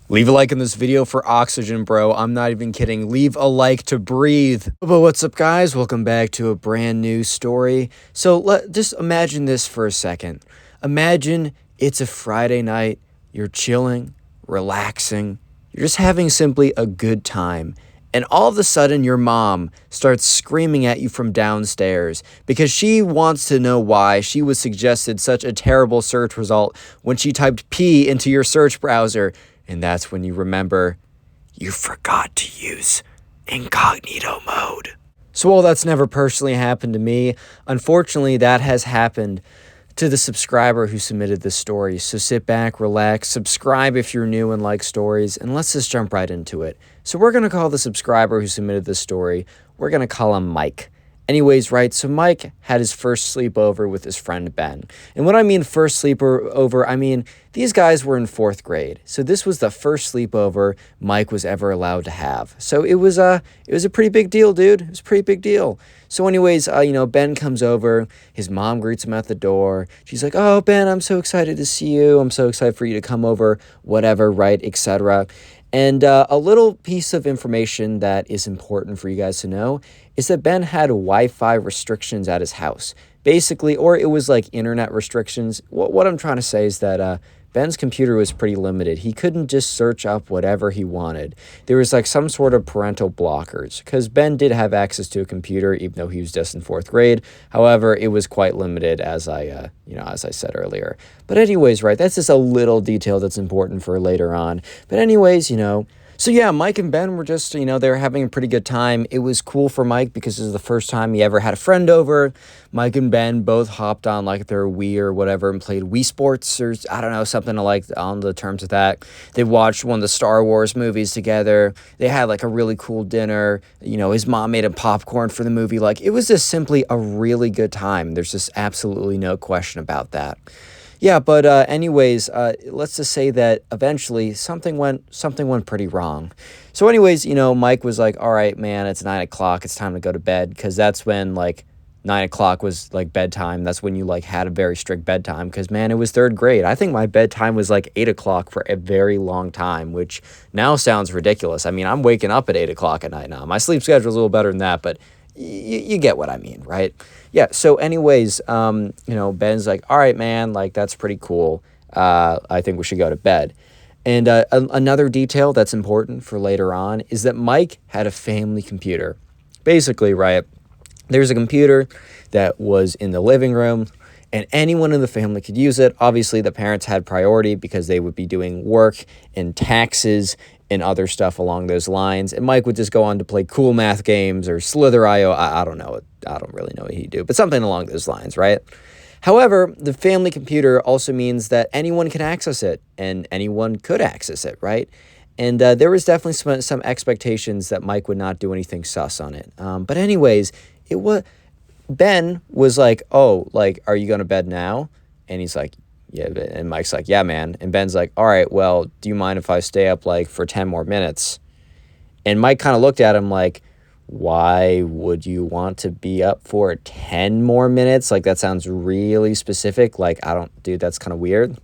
Leave a like in this video for oxygen, bro. I'm not even kidding. Leave a like to breathe. But what's up, guys? Welcome back to a brand new story. So just imagine this for a second. Imagine it's a Friday night. You're chilling, relaxing. You're just having simply a good time. And all of a sudden, your mom starts screaming at you from downstairs because she wants to know why she was suggested such a terrible search result when she typed P into your search browser. And that's when you remember you forgot to use incognito mode. So while that's never personally happened to me, unfortunately that has happened to the subscriber who submitted this story. So sit back, relax, subscribe if you're new and like stories, and let's just jump right into it. So we're going to call the subscriber who submitted this story, we're going to call him Mike. Anyways, right, so Mike had his first sleepover with his friend Ben. And when I mean first sleepover, I mean these guys were in 4th grade. So this was the first sleepover Mike was ever allowed to have. So it was a pretty big deal, dude. It was a pretty big deal. So anyways, Ben comes over. His mom greets him at the door. She's like, "Oh, Ben, I'm so excited to see you. I'm so excited for you to come over, whatever, right, etc." And a little piece of information that is important for you guys to know is that Ben had Wi-Fi restrictions at his house. Basically, or it was like internet restrictions. What I'm trying to say is that Ben's computer was pretty limited. He couldn't just search up whatever he wanted. There was like some sort of parental blockers because Ben did have access to a computer even though he was just in 4th grade. However, it was quite limited as I said earlier. But anyways, right, that's just a little detail that's important for later on. But anyways, so yeah, Mike and Ben were just, they were having a pretty good time. It was cool for Mike because this is the first time he ever had a friend over. Mike and Ben both hopped on like their Wii or whatever and played Wii Sports or I don't know, something like on the terms of that. They watched one of the Star Wars movies together. They had like a really cool dinner. His mom made him popcorn for the movie. Like it was just simply a really good time. There's just absolutely no question about that. Yeah, but anyways, let's just say that eventually something went pretty wrong. So anyways, Mike was like, "All right, man, it's 9 o'clock. It's time to go to bed," because that's when like 9 o'clock was like bedtime. That's when you like had a very strict bedtime because, man, it was 3rd grade. I think my bedtime was like 8 o'clock for a very long time, which now sounds ridiculous. I mean, I'm waking up at 8 o'clock at night now. My sleep schedule is a little better than that, but you get what I mean, right? Yeah, so anyways, Ben's like, "All right, man, like, that's pretty cool. I think we should go to bed." And another detail that's important for later on is that Mike had a family computer. Basically, right, there's a computer that was in the living room, and anyone in the family could use it. Obviously, the parents had priority because they would be doing work and taxes and other stuff along those lines. And Mike would just go on to play cool math games or Slither.io. I don't know. I don't really know what he'd do, but something along those lines, right? However, the family computer also means that anyone can access it and anyone could access it, right? And there was definitely some expectations that Mike would not do anything sus on it. But anyways, Ben was like, "Oh, like, are you going to bed now?" And he's like, "Yeah." And Mike's like, "Yeah, man." And Ben's like, "All right, well, do you mind if I stay up like for 10 more minutes? And Mike kind of looked at him like, "Why would you want to be up for 10 more minutes? Like, that sounds really specific. Like, dude, that's kind of weird."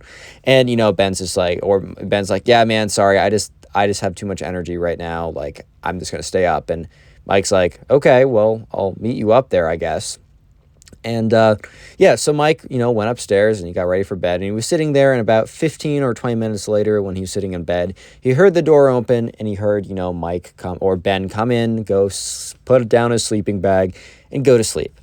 And, Ben's like, "Yeah, man, sorry. I just have too much energy right now. Like, I'm just going to stay up." And Mike's like, "Okay, well, I'll meet you up there, I guess." And so Mike, went upstairs and he got ready for bed. And he was sitting there, and about 15 or 20 minutes later, when he was sitting in bed, he heard the door open and he heard, Ben come in, go put down his sleeping bag and go to sleep.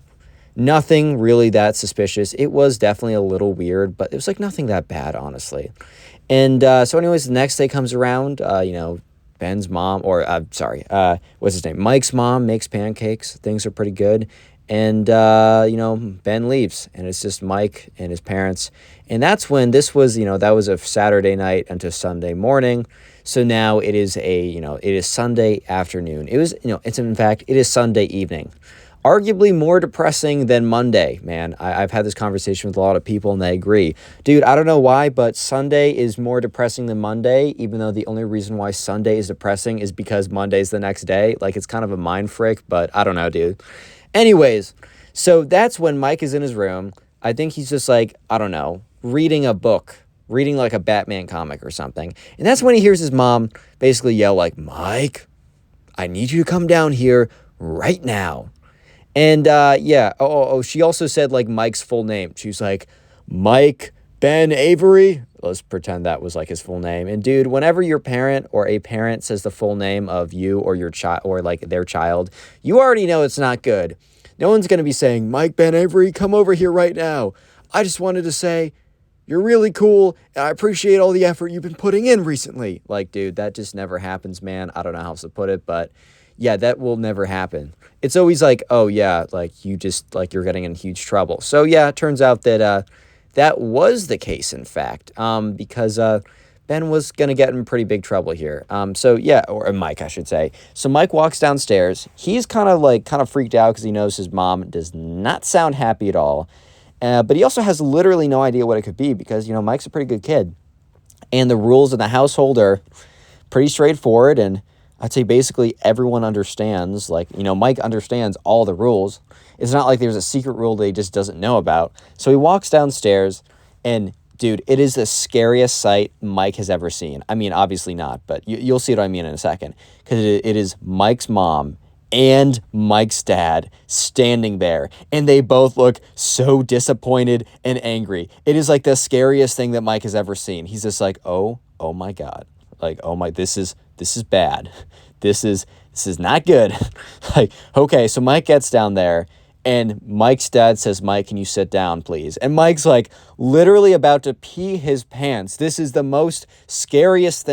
Nothing really that suspicious. It was definitely a little weird, but it was like nothing that bad, honestly. And so anyways, the next day comes around, Ben's mom, what's his name? Mike's mom makes pancakes. Things are pretty good. And, Ben leaves, and it's just Mike and his parents. And that's when that was a Saturday night into Sunday morning. So now it is it is Sunday afternoon. It is Sunday evening. Arguably more depressing than Monday, man. I've had this conversation with a lot of people, and they agree. Dude, I don't know why, but Sunday is more depressing than Monday, even though the only reason why Sunday is depressing is because Monday's the next day. Like, it's kind of a mind frick, but I don't know, dude. Anyways, so that's when Mike is in his room. I think he's just like, I don't know, reading a book, reading like a Batman comic or something. And that's when he hears his mom basically yell like, Mike, I need you to come down here right now. And yeah, she also said like Mike's full name. She was like, Mike Ben Avery. Let's pretend that was like his full name. And dude, whenever your parent or a parent says the full name of you or your child or like their child, you already know it's not good. No one's going to be saying, Mike Ben Avery, come over here right now. I just wanted to say, you're really cool, and I appreciate all the effort you've been putting in recently. Like, dude, that just never happens, man. I don't know how else to put it, but yeah, that will never happen. It's always like, oh, yeah, like, you just, like, you're getting in huge trouble. So, yeah, it turns out that that was the case, in fact, because Ben was going to get in pretty big trouble here. So, yeah, or Mike, I should say. So, Mike walks downstairs. He's kind of freaked out because he knows his mom does not sound happy at all. But he also has literally no idea what it could be because, you know, Mike's a pretty good kid. And the rules in the household are pretty straightforward. And I'd say basically everyone understands, like, you know, Mike understands all the rules. It's not like there's a secret rule that he just doesn't know about. So he walks downstairs and, dude, it is the scariest sight Mike has ever seen. I mean, obviously not, but you'll see what I mean in a second. Because it is Mike's mom and Mike's dad standing there, and they both look so disappointed and angry. It is like the scariest thing that Mike has ever seen. He's just like, oh my God, like, oh my, this is bad. This is not good. Like, okay, so Mike gets down there, and Mike's dad says, Mike, can you sit down, please? And Mike's like literally about to pee his pants. This is the most scariest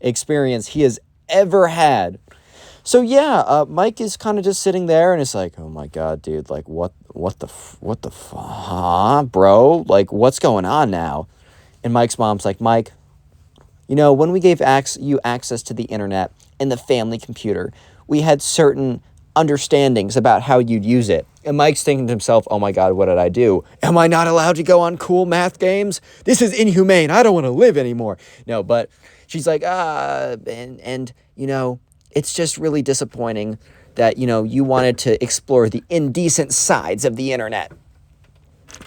experience he has ever had. So yeah, Mike is kind of just sitting there and it's like, oh my God, dude, like what the fuck, bro? Like, what's going on now? And Mike's mom's like, Mike, you know, when we gave you access to the internet and the family computer, we had certain understandings about how you'd use it. And Mike's thinking to himself, oh my God, what did I do? Am I not allowed to go on cool math games? This is inhumane. I don't want to live anymore. No, but she's like, and you know, it's just really disappointing that, you know, you wanted to explore the indecent sides of the internet.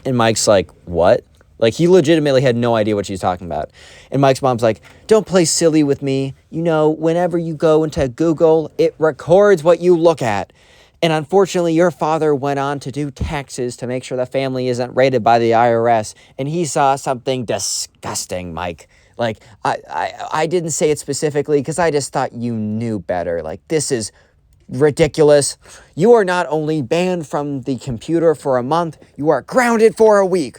And Mike's like, what? Like, he legitimately had no idea what she's talking about. And Mike's mom's like, don't play silly with me. You know, whenever you go into Google, it records what you look at. And unfortunately, your father went on to do taxes to make sure the family isn't raided by the IRS. And he saw something disgusting, Mike. Like, I didn't say it specifically because I just thought you knew better. Like, this is ridiculous. You are not only banned from the computer for a month, you are grounded for a week.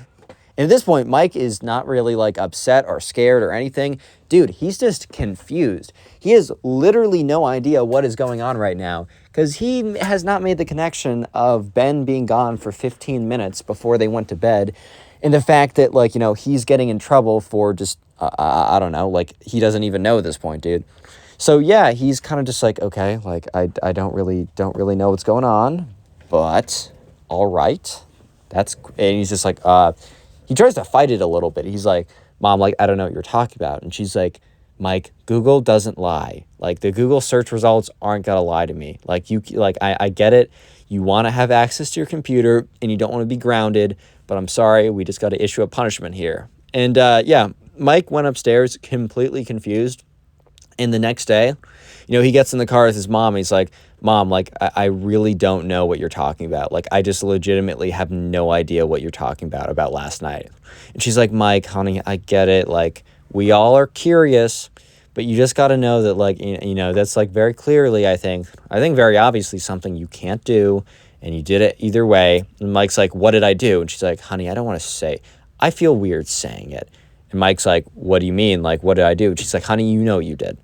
And at this point, Mike is not really like upset or scared or anything. Dude, he's just confused. He has literally no idea what is going on right now because he has not made the connection of Ben being gone for 15 minutes before they went to bed. And the fact that, like, you know, he's getting in trouble for just, I don't know, like, he doesn't even know at this point, dude. So, yeah, he's kind of just like, okay, like, I don't really know what's going on, but all right. And he's just like, he tries to fight it a little bit. He's like, Mom, like, I don't know what you're talking about. And she's like, Mike, Google doesn't lie. Like, the Google search results aren't going to lie to me. Like, I get it. You want to have access to your computer and you don't want to be grounded, but I'm sorry, we just got to issue a punishment here. And yeah, Mike went upstairs completely confused. And the next day, you know, he gets in the car with his mom. And he's like, Mom, like, I really don't know what you're talking about. Like, I just legitimately have no idea what you're talking about last night. And she's like, Mike, honey, I get it. Like, we all are curious, but you just got to know that, like, you know, that's like very clearly, I think very obviously something you can't do. And you did it either way. And Mike's like, what did I do? And she's like, honey, I don't want to say. I feel weird saying it. And Mike's like, what do you mean? Like, what did I do? And she's like, honey, you know you did.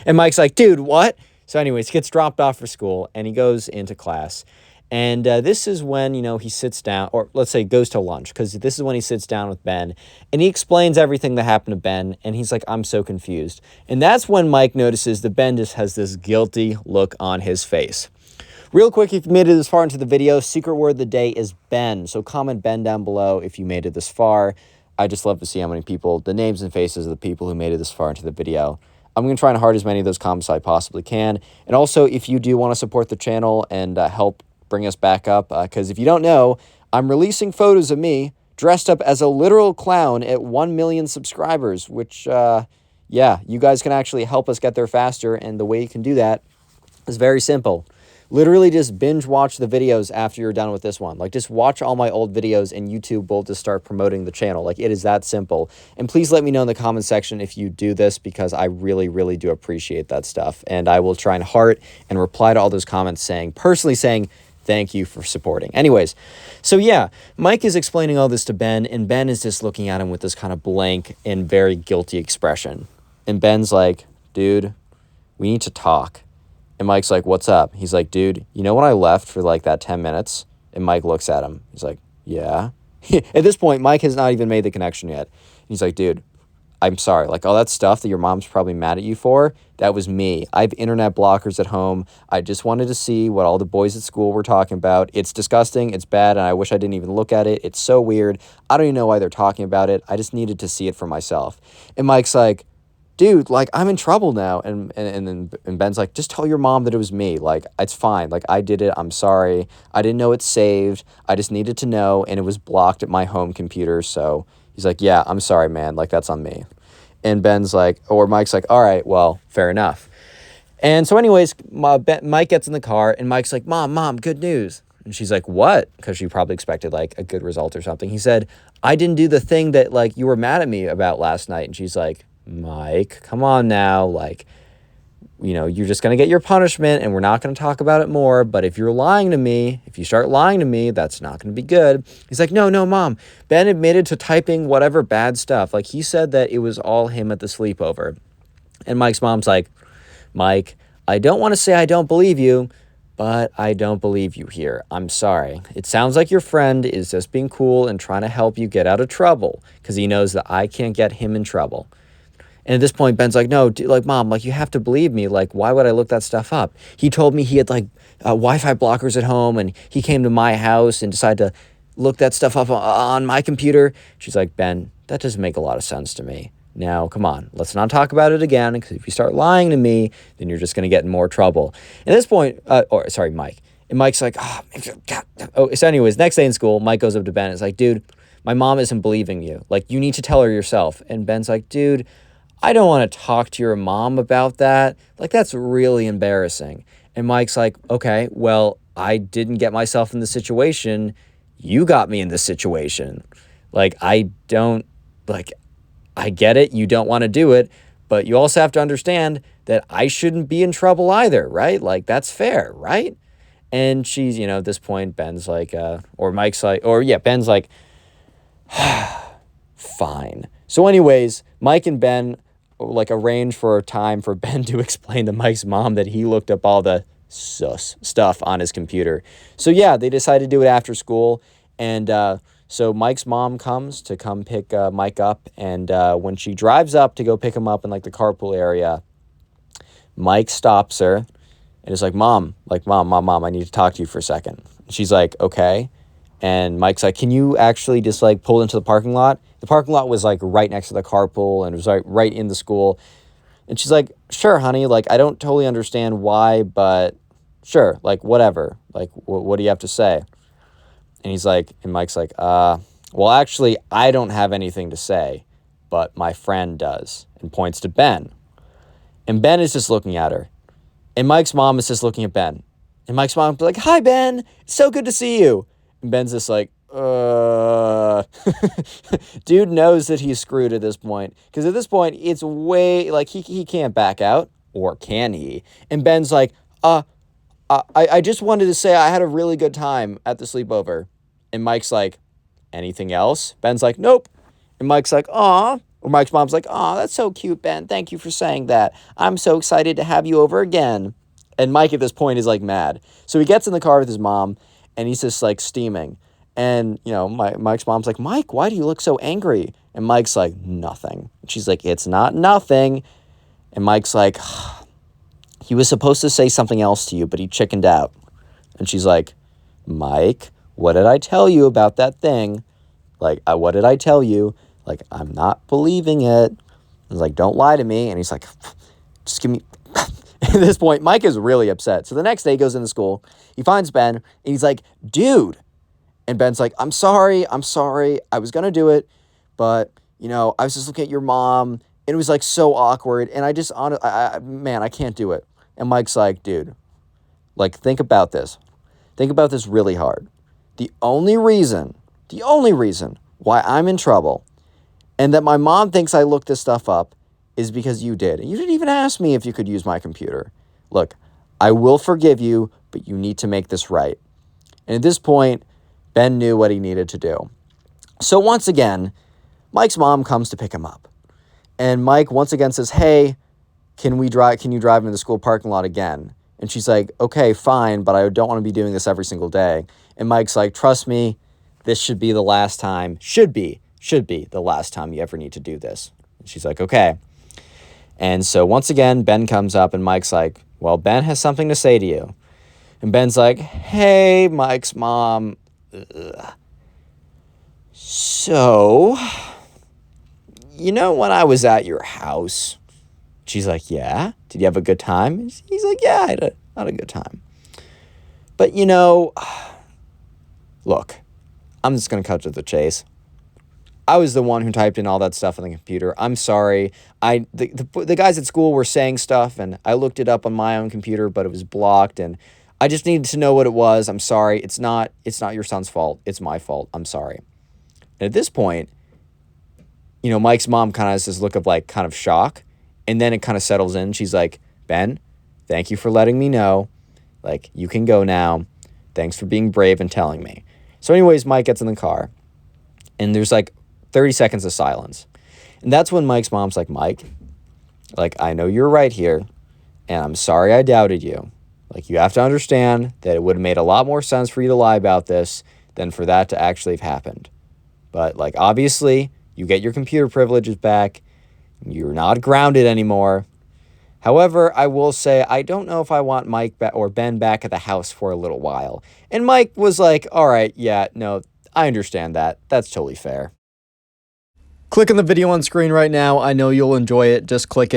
And Mike's like, dude, what? So anyways, he gets dropped off for school and he goes into class. And this is when, you know, he sits down, or let's say goes to lunch, because this is when he sits down with Ben and he explains everything that happened to Ben. And he's like, I'm so confused. And that's when Mike notices that Ben just has this guilty look on his face. Real quick, if you made it this far into the video, secret word of the day is Ben. So comment Ben down below if you made it this far. I just love to see how many people, the names and faces of the people who made it this far into the video. I'm going to try and heart as many of those comments as I possibly can. And also, if you do want to support the channel and help bring us back up, because if you don't know, I'm releasing photos of me dressed up as a literal clown at 1 million subscribers, which, yeah, you guys can actually help us get there faster. And the way you can do that is very simple. Literally just binge watch the videos after you're done with this one. Like, just watch all my old videos and YouTube will just start promoting the channel. Like, it is that simple. And please let me know in the comment section if you do this, because I really, really do appreciate that stuff. And I will try and heart and reply to all those comments personally saying, thank you for supporting. Anyways, so yeah, Mike is explaining all this to Ben, and Ben is just looking at him with this kind of blank and very guilty expression. And Ben's like, dude, we need to talk. And Mike's like, what's up? He's like, dude, you know when I left for like that 10 minutes? And Mike looks at him. He's like, yeah. At this point, Mike has not even made the connection yet. He's like, dude, I'm sorry. Like, all that stuff that your mom's probably mad at you for, that was me. I have internet blockers at home. I just wanted to see what all the boys at school were talking about. It's disgusting. It's bad. And I wish I didn't even look at it. It's so weird. I don't even know why they're talking about it. I just needed to see it for myself. And Mike's like, dude, like, I'm in trouble now. And Ben's like, just tell your mom that it was me. Like, it's fine. Like, I did it. I'm sorry. I didn't know it's saved. I just needed to know. And it was blocked at my home computer. So he's like, yeah, I'm sorry, man. Like, that's on me. And Ben's like, or Mike's like, all right, well, fair enough. And so anyways, Mike gets in the car and Mike's like, mom, good news. And she's like, what? Because she probably expected like a good result or something. He said, I didn't do the thing that like you were mad at me about last night. And she's like, Mike, come on now. Like, you know, you're just going to get your punishment and we're not going to talk about it more. But if you're lying to me, if you start lying to me, that's not going to be good. He's like, no, mom. Ben admitted to typing whatever bad stuff. Like, he said that it was all him at the sleepover. And Mike's mom's like, Mike, I don't want to say I don't believe you, but I don't believe you here. I'm sorry. It sounds like your friend is just being cool and trying to help you get out of trouble because he knows that I can't get him in trouble. And at this point, Ben's like, no, dude, like, mom, like, you have to believe me. Like, why would I look that stuff up? He told me he had, like, Wi-Fi blockers at home, and he came to my house and decided to look that stuff up on my computer. She's like, Ben, that doesn't make a lot of sense to me. Now, come on, let's not talk about it again, because if you start lying to me, then you're just going to get in more trouble. And at this point, Mike. And Mike's like, God. So anyways, next day in school, Mike goes up to Ben and is like, dude, my mom isn't believing you. Like, you need to tell her yourself. And Ben's like, dude, I don't want to talk to your mom about that. Like, that's really embarrassing. And Mike's like, okay, well, I didn't get myself in the situation. You got me in this situation. Like, I get it. You don't want to do it, but you also have to understand that I shouldn't be in trouble either, right? Like, that's fair, right? And she's, you know, at this point, Ben's like, Ben's like, fine. So anyways, Mike and Ben like arrange for a time for Ben to explain to Mike's mom that he looked up all the sus stuff on his computer. So yeah, they decided to do it after school. And so Mike's mom comes to come pick Mike up. And when she drives up to go pick him up in like the carpool area, Mike stops her and is like, mom, I need to talk to you for a second. She's like, okay. And Mike's like, can you actually just like pull into the parking lot? The parking lot was like right next to the carpool and it was like right in the school. And she's like, sure, honey. Like, I don't totally understand why, but sure. Like, whatever. Like, what do you have to say? And Mike's like, well, actually, I don't have anything to say, but my friend does, and points to Ben. And Ben is just looking at her. And Mike's mom is just looking at Ben. And Mike's mom's like, hi, Ben. It's so good to see you. And Ben's just like, dude knows that he's screwed at this point. Because at this point, it's way, like, he can't back out. Or can he? And Ben's like, I just wanted to say I had a really good time at the sleepover. And Mike's like, anything else? Ben's like, nope. And Mike's like, aw. Or Mike's mom's like, aw, that's so cute, Ben. Thank you for saying that. I'm so excited to have you over again. And Mike at this point is like mad. So he gets in the car with his mom and he's just like steaming. And, you know, Mike's mom's like, Mike, why do you look so angry? And Mike's like, nothing. And she's like, it's not nothing. And Mike's like, he was supposed to say something else to you, but he chickened out. And she's like, Mike, what did I tell you about that thing? Like, what did I tell you? Like, I'm not believing it. I was like, don't lie to me. And he's like, just give me... At this point, Mike is really upset. So the next day he goes into school. He finds Ben, and he's like, dude. And Ben's like, I'm sorry. I was going to do it, but, I was just looking at your mom, and it was, like, so awkward, and man, I can't do it. And Mike's like, dude, like, think about this. Think about this really hard. The only reason why I'm in trouble and that my mom thinks I looked this stuff up is because you did. And you didn't even ask me if you could use my computer. Look, I will forgive you, but you need to make this right. And at this point, Ben knew what he needed to do. So once again, Mike's mom comes to pick him up. And Mike once again says, hey, can you drive into the school parking lot again? And she's like, okay, fine, but I don't want to be doing this every single day. And Mike's like, trust me, this should be the last time. Should be the last time you ever need to do this. And she's like, okay. And so once again, Ben comes up and Mike's like, well, Ben has something to say to you. And Ben's like, hey, Mike's mom. Ugh. So, when I was at your house? She's like, yeah? Did you have a good time? He's like, yeah, I had a good time. But, look, I'm just going to cut to the chase. I was the one who typed in all that stuff on the computer. I'm sorry. The guys at school were saying stuff, and I looked it up on my own computer, but it was blocked, and I just needed to know what it was. I'm sorry. It's not your son's fault. It's my fault. I'm sorry. And at this point, Mike's mom kind of has this look of, like, kind of shock, and then it kind of settles in. She's like, Ben, thank you for letting me know. Like, you can go now. Thanks for being brave and telling me. So anyways, Mike gets in the car, and there's, like, 30 seconds of silence. And that's when Mike's mom's like, Mike, like, I know you're right here, and I'm sorry I doubted you. Like, you have to understand that it would have made a lot more sense for you to lie about this than for that to actually have happened. But, like, obviously, you get your computer privileges back. You're not grounded anymore. However, I will say, I don't know if I want Mike or Ben back at the house for a little while. And Mike was like, all right, yeah, no, I understand that. That's totally fair. Click on the video on screen right now. I know you'll enjoy it. Just click it.